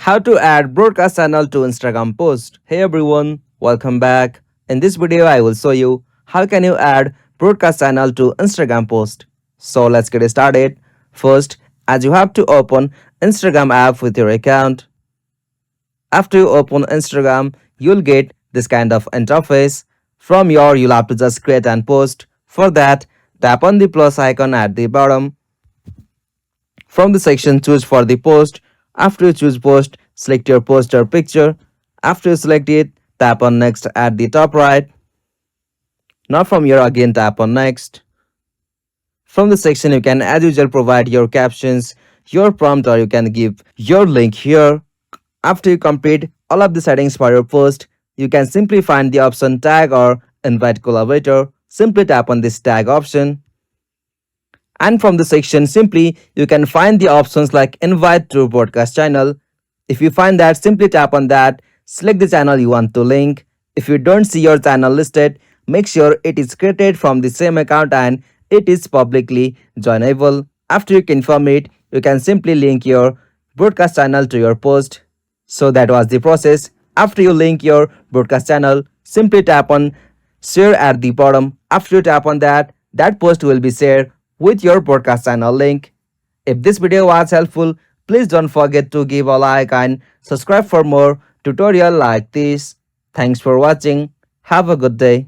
How to add broadcast channel to Instagram post. Hey everyone, welcome back. In this video I will show you how can you add broadcast channel to Instagram post. So let's get started. First, as you have to open Instagram app with your account. After you open Instagram, you'll get this kind of interface. From here you'll have to just create and post. For that, tap on the plus icon at the bottom. From the section, choose for the post. After you choose post, select your post or picture. After you select it, tap on next at the top right. Now from here again tap on next. From the section you can as usual provide your captions, your prompt, or you can give your link here. After you complete all of the settings for your post, you can simply find the option tag or invite collaborator. Simply tap on this tag option. And from the section simply you can find the options like invite to broadcast channel. If you find that, simply tap on that, select the channel you want to link. If you don't see your channel listed, make sure it is created from the same account and it is publicly joinable. After you confirm it, you can simply link your broadcast channel to your post. So that was the process. After you link your broadcast channel, simply tap on share at the bottom. After you tap on that, that post will be shared with your broadcast channel link. If this video was helpful, please don't forget to give a like and subscribe for more tutorial like this. Thanks for watching. Have a good day.